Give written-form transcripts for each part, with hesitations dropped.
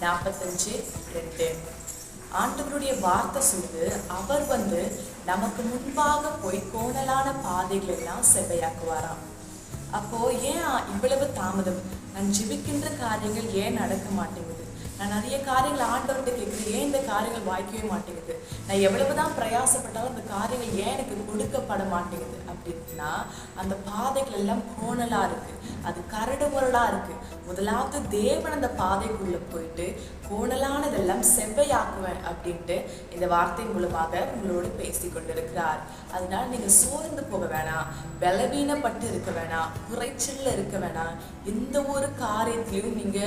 45:2. ஆண்டவருடைய வார்த்தை சொல்லுது, அவர் நமக்கு முன்பாக போய் கோணலான பாதைகள் எல்லாம் செவ்வையாக்குவாராம். அப்போ ஏன் இவ்வளவு தாமதம்? நான் ஜெபிக்கின்ற காரியங்கள் ஏன் நடக்க மாட்டேங்குது? நான் நிறைய காரியங்கள் ஆண்டவர்கிட்ட கேட்குறேன், ஏன் இந்த காரியங்கள் வாய்க்கவே மாட்டேங்குது? நான் எவ்வளவுதான் பிரயாசப்பட்டாலும் அந்த காரியங்கள் ஏன் எனக்கு கொடுக்கப்பட மாட்டேங்குது அப்படின்னா, அந்த பாதைகள் எல்லாம் கோணலா இருக்கு, அது கரடு முரடா இருக்கு. முதலாவது தேவன் அந்த பாதைக்குள்ள போயிட்டு கோணலானதெல்லாம் செவ்வையாக்குவேன் அப்படின்ட்டு இந்த வார்த்தை மூலமாக உங்களோடு பேசி கொண்டிருக்கிறார். அதனால நீங்க சோர்ந்து போக வேணாம், பலவீனப்பட்டு இருக்க வேணாம், குறைச்சல்ல இருக்க வேணாம், எந்த ஒரு காரியத்திலையும் நீங்க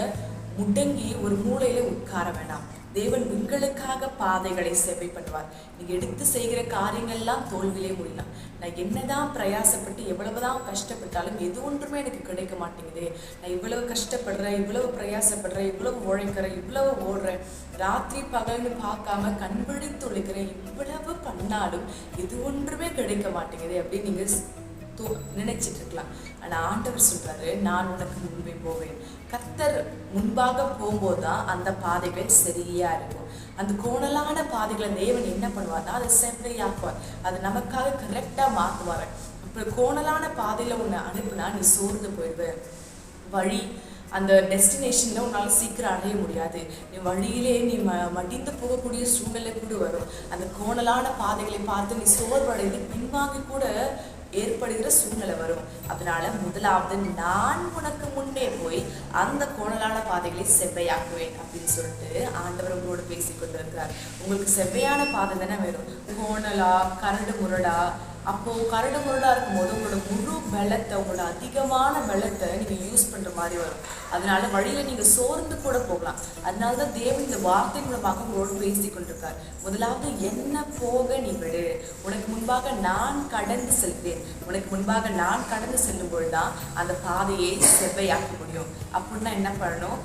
முடங்கி ஒரு மூலையில உட்கார வேணாம். தேவன் உங்களுக்காக பாதைகளை செவ்வை பண்ணுவார். நீங்க எடுத்து செய்கிற காரியங்கள்லாம் தோல்வியிலே முடியலாம். நான் என்னதான் பிரயாசப்பட்டு எவ்வளவுதான் கஷ்டப்பட்டாலும் எது ஒன்றுமே எனக்கு கிடைக்க மாட்டேங்குது. நான் இவ்வளவு கஷ்டப்படுறேன், இவ்வளவு பிரயாசப்படுறேன், இவ்வளவு உழைக்கிறேன், இவ்வளவு ஓடுறேன், ராத்திரி பகல்னு பார்க்காம கண்விழித்து உழைக்கிறேன், இவ்வளவு பண்ணாலும் எது ஒன்றுமே கிடைக்க மாட்டேங்குது அப்படின்னு நீங்க நினைச்சிட்டு இருக்கலாம். ஆனா ஆண்டவர் சொல்றாரு, நான் உனக்கு முன்பே போவேன். கர்த்தர் முன்பாக போகும்போதுதான் அந்த பாதைகள் சரியா இருக்கும். அந்த கோணலான பாதைகளை தேவன் என்ன பண்ணுவார்னா அதை செவ்வையாக்குவார், அது நமக்காக கரெக்டா மாத்துவார். இப்ப கோணலான பாதையில உன்னை அனுப்புனா நீ சோர்ந்து போயிடுவ. வழி அந்த டெஸ்டினேஷன்ல உன்னால சீக்கிரம் அடைய முடியாது. நீ வழியிலே நீ மடிந்து போகக்கூடிய சூழ்நிலை கூட வரும். அந்த கோணலான பாதைகளை பார்த்து நீ சோர்வடைந்து பின்வாங்கி கூட ஏற்படுகிற சூழ்நிலை வரும். அதனால முதலாவது நான் உனக்கு முன்னே போய் அந்த கோணலான பாதைகளை செவ்வையாக்குவேன் அப்படின்னு சொல்லிட்டு ஆண்டவர் உங்களோட பேசி கொண்டிருக்கிறார். உங்களுக்கு செவ்வையான பாதை தானே வேணும், கோணலா கரடு முரடா. அப்போ கரடு முரடா இருக்கும்போது உங்களோட முழு பலத்தை, உங்களோட அதிகமான பலத்தை நீங்க யூஸ் பண்ற மாதிரி வரும். அதனால வழியில நீங்க சோர்ந்து கூட போகலாம். அதனாலதான் தேவன் இந்த வார்த்தை மூலமாக உங்களோடு பேசி கொண்டிருக்கார். முதலாவது என்ன போக நீ விடு, உனக்கு முன்பாக நான் கடந்து செல்கிறேன். உனக்கு முன்பாக நான் கடந்து செல்லும் பொழுதுதான் அந்த பாதையை செவ்வையாக்க முடியும். அப்படின்னா என்ன பண்ணணும்?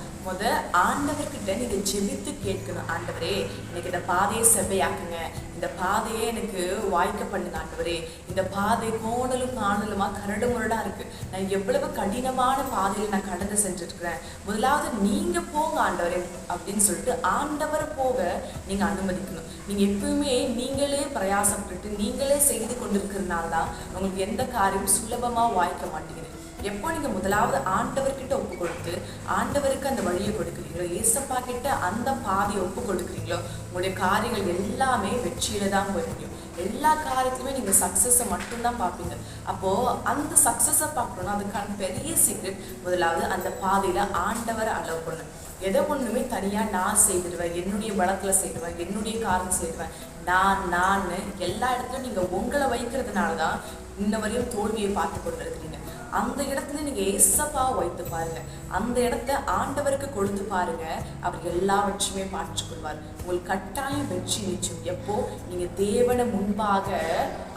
ஆண்டவர்கிட்ட நீங்க ஜெபித்து கேட்கணும், ஆண்டவரே எனக்கு இந்த பாதையை செவ்வையாக்குங்க, இந்த பாதையே எனக்கு வாய்க்க பண்ணுங்க ஆண்டவரே, இந்த பாதை கோணலும் காணலுமா கரடு முரடா இருக்கு, நான் எவ்வளவு கடினமான பாதையில நான் கடந்து சென்றிருக்கிறேன், முதலாவது நீங்க போங்க ஆண்டவரே அப்படின்னு சொல்லிட்டு ஆண்டவர் போக நீங்க அனுமதிக்கணும். நீங்க எப்பவுமே நீங்களே பிரயாசப்பட்டு நீங்களே செய்து கொண்டிருக்கிறதுனால தான் உங்களுக்கு எந்த காரியம் சுலபமா வாய்க்க மாட்டேங்குது. எப்போ நீங்க முதலாவது ஆண்டவர்கிட்ட ஒப்பு கொடுத்து ஆண்டவருக்கு அந்த வழியை கொடுக்குறீங்களோ, ஏசப்பா கிட்ட அந்த பாதையை ஒப்பு கொடுக்குறீங்களோ, உங்களுடைய காரியங்கள் எல்லாமே வெற்றியில தான் போய் முடியும். எல்லா காரியத்திலுமே நீங்க சக்சஸை மட்டும்தான் பார்ப்பீங்க. அப்போ அந்த சக்சஸை பார்க்கணும்னா அதுக்கான பெரிய சீக்ரெட், முதலாவது அந்த பாதையில ஆண்டவரை அலோவ் பண்ணணும். எதை ஒண்ணுமே தனியா நான் செய்திடுவேன், என்னுடைய பலத்துல செய்திடுவேன், என்னுடைய காரணம் செய்திடுவேன், நான் எல்லா இடத்துலயும் நீங்க உங்களை வைக்கிறதுனாலதான் இன்ன வரையும் தோல்வியை பார்த்து கொண்டு இருக்கிறீங்க. அந்த இடத்துல நீங்க ஏசப்பாவை வைத்து பாருங்க, அந்த இடத்த ஆண்டவருக்கு கொடுத்து பாருங்க, அவர் எல்லாவற்றையுமே மாற்றிக் கொள்வார். உங்களுக்கு கட்டாயம் வெற்றி நிச்சயம். எப்போ நீங்க தேவனை முன்பாக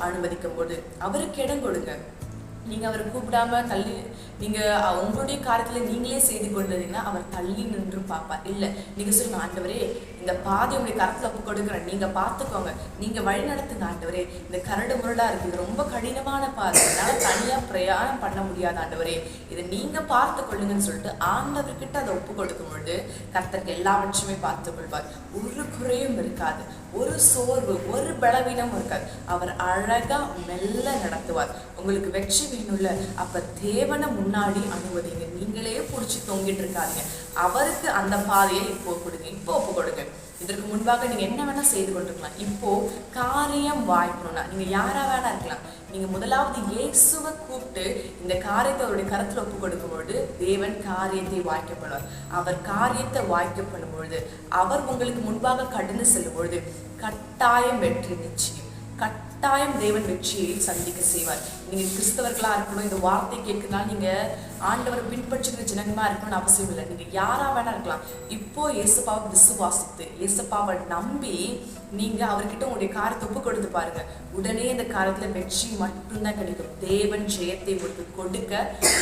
அனுமதிக்கும் போது அவருக்கு இடம் கொடுங்க. நீங்க அவரை கூப்பிடாம தள்ளி நீங்க உங்களுடைய காரியத்துல நீங்களே செய்து கொண்டிருந்தீங்கன்னா அவர் தள்ளி நின்று பார்ப்பார். இல்ல நீங்க சொல்லுங்க, ஆண்டவரே இந்த பாதை உங்களுடைய கரத்துல ஒப்பு கொடுக்குறேன், நீங்க பார்த்துக்கோங்க, நீங்க வழி நடத்துங்க ஆண்டவரே, இந்த கரடு முரடா இருக்கு, இது ரொம்ப கடினமான பாதை, என்னால தனியா பிரயாணம் பண்ண முடியாது ஆண்டவரே, இதை நீங்க பார்த்து கொள்ளுங்கன்னு சொல்லிட்டு ஆண்டவர்கிட்ட அதை ஒப்பு கொடுக்கும் பொழுது கர்த்தருக்கு எல்லாவற்றையுமே பார்த்து கொள்வார். ஒரு குறையும் இருக்காது, ஒரு சோர்வு, ஒரு பலவீனமும் இருக்காது. அவர் அழகா மெல்ல நடத்துவார். உங்களுக்கு வெற்றி வேணும்ல, அப்ப தேவனை முன்னாடி அனுமதிங்க, நீங்களே புடிச்சு தொங்கிட்டு இருக்காதீங்க. அவருக்கு அந்த பாதையை இப்போ கொடுங்க, இப்போ ஒப்பு கொடுங்க. இதற்கு முன்பாக நீங்க என்ன வேணா செய்து கொண்டிருக்கலாம். இப்போ காரியம் வாய்க்கணும்னா நீங்க யாரா வேணா இருக்கலாம். நீங்க முதலாவது இயேசுவை கூப்பிட்டு இந்த காரியத்தை அவருடைய கரத்துல ஒப்பு கொடுக்கும் பொழுது தேவன் காரியத்தை வாய்க்கப்படுவார். அவர் காரியத்தை வாய்க்கப்படும் பொழுது, அவர் உங்களுக்கு முன்பாக கடந்து செல்லும் பொழுது கட்டாயம் வெற்றி நிச்சயம். கட்டாயம் தேவன் வெற்றியை சந்திக்க செய்வார். நீங்க கிறிஸ்தவர்களா இருக்கணும், இந்த வார்த்தை கேட்கிறதுனால நீங்க ஆண்டவரை பின்பற்றுகிற ஜனங்கமா இருக்கணும்னு அவசியம் இல்லை. நீங்க யாரா வேணா இருக்கலாம். இப்போ இயேசுப்பாவை விசுவாசித்து இயேசுப்பாவை நம்பி நீங்க அவர்கிட்ட உங்களுடைய காரியத்தை ஒப்பு கொடுத்து பாருங்க, உடனே இந்த காரியத்துல வெற்றி மட்டும்தான் கிடைக்கும். தேவன் ஜெயத்தை உங்களுக்கு கொடுக்க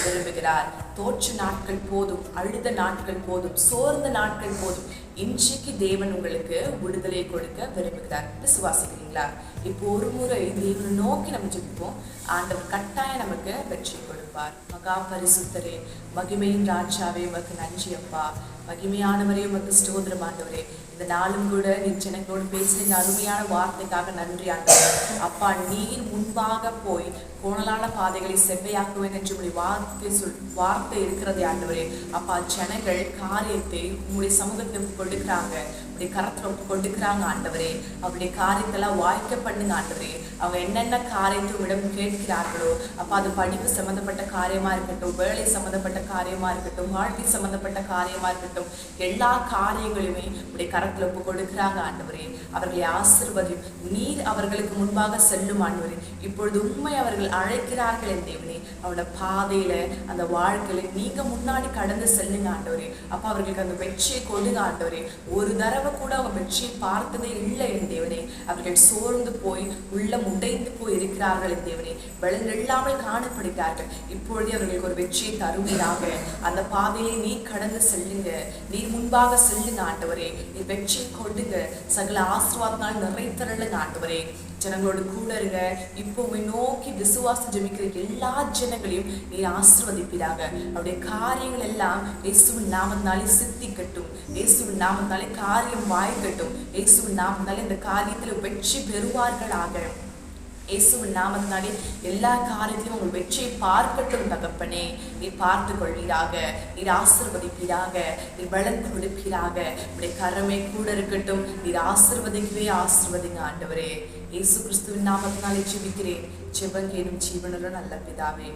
விரும்புகிறார். தோற்ற நாட்கள் போதும், அழுத நாட்கள் போதும், சோர்ந்த நாட்கள் போதும். இன்றைக்கு தேவன் உங்களுக்கு விடுதலை கொடுக்க விரும்புகிறார். விசுவாசிக்கிறீங்களா? இப்போ ஒரு முறை தேவனை நோக்கி நம்ம ஜெபிப்போம். ஆண்டவர் கட்டாயம் நமக்கு வெற்றி கொடுப்பார். மகா பரிசுத்தரே, மகிமையின் ராஜாவே, உமக்கு நன்றி அப்பா. மகிமையானவரே உமக்கு ஸ்தோத்திரம் ஆண்டவரே. இந்த நாளும் கூட நீர் ஜனங்களோடு பேசுகிற அருமையான வார்த்தைக்காக நன்றி ஆண்டவரே. அப்பா, நீர் முன்பாக போய் கோணலான பாதைகளை செவ்வையாக்குவேன் என்று வார்த்தை இருக்கிறதே ஆண்டவரே. அப்பா, ஜனங்கள் காரியத்தை உங்களுடைய சமூகத்துக்கு கொடுக்குறாங்க, உடைய கரத்துல கொடுக்குறாங்க ஆண்டவரே. அவருடைய காரியத்தெல்லாம் வாய்க்க பண்ணுங்க ஆண்டவரே. அவங்க என்னென்ன காரியத்தை உங்களிடம் கேட்கிறார்களோ அப்ப அது படிப்பு சம்பந்தப்பட்ட காரியமா இருக்கட்டும், வேலை சம்பந்தப்பட்ட காரியமா இருக்கட்டும், வாழ்க்கை சம்பந்தப்பட்ட காரியமா இருக்கட்டும், எல்லா காரியங்களுமே உடைய கரத்துல கொடுக்குறாங்க ஆண்டவரே. அவர்களை ஆசீர்வதியும். நீர் அவர்களுக்கு முன்பாக செல்லும் ஆண்டவரே. இப்பொழுது உண்மை அவர்கள் அழைக்கிறார்கள் என் தேவனே. அவரோட பாதையில அந்த வாழ்க்கையில நீங்க முன்னாடி கடந்து செல்லுங்க ஆண்டவரே. அப்ப அவர்களுக்கு அந்த வெற்றியை கொடுங்க ஆண்டவரே. ஒரு தடவை கூட அவங்க வெற்றியை பார்த்ததே இல்லை என் தேவனே. அவர்கள் சோர்ந்து போய் உள்ளம் உடைந்து போய் இருக்கிறார்கள் என் தேவனே. பலன் இல்லாமல் காணப்படுகிறார்கள். இப்பொழுதே அவர்களுக்கு ஒரு வெற்றியை தருவீராக. அந்த பாதையிலே நீ கடந்து செல்லுங்க, நீ முன்பாக செல்லுங்க ஆண்டவரே. நீ வெற்றியை கொடுங்க, சகல ஆசீர்வாதத்தால் நிறைத்தருளுங்க ஆண்டவரே. ஜனங்களோடு கூட இருங்க. இப்போ நோக்கி விசுவாசம் ஜெபிக்கிற எல்லா ஜனங்களையும் நீர் ஆசீர்வதிப்பீராக. அவருடைய காரியங்கள் எல்லாம் இயேசுவின் நாமத்தினாலே சித்திக்கட்டும், இயேசுவின் நாமத்தினாலே காரியம் வாய்க்கட்டும், இயேசுவின் நாமத்தினாலே இந்த காரியத்தில் வெற்றி பெறுவார்களாக. இயேசுவின் நாமத்தினாலே எல்லா காரியத்திலும் உங்கள் வெற்றியை பார்க்கட்டும் தகப்பனே. நீ பார்த்து கொள்வீராக, நீர் ஆசீர்வதிப்பீராக, நீர் பலன் கொடுப்பீராக. உடைய கரமே கூட இருக்கட்டும். நீர் ஆசீர்வதிங்க ஆண்டவரே. இயேசு கிறிஸ்துவின் நாமத்தினாலே ஜெபிக்கிறேன். ஜெபம் கேளும் ஜீவனுள்ள நல்ல பிதாவே.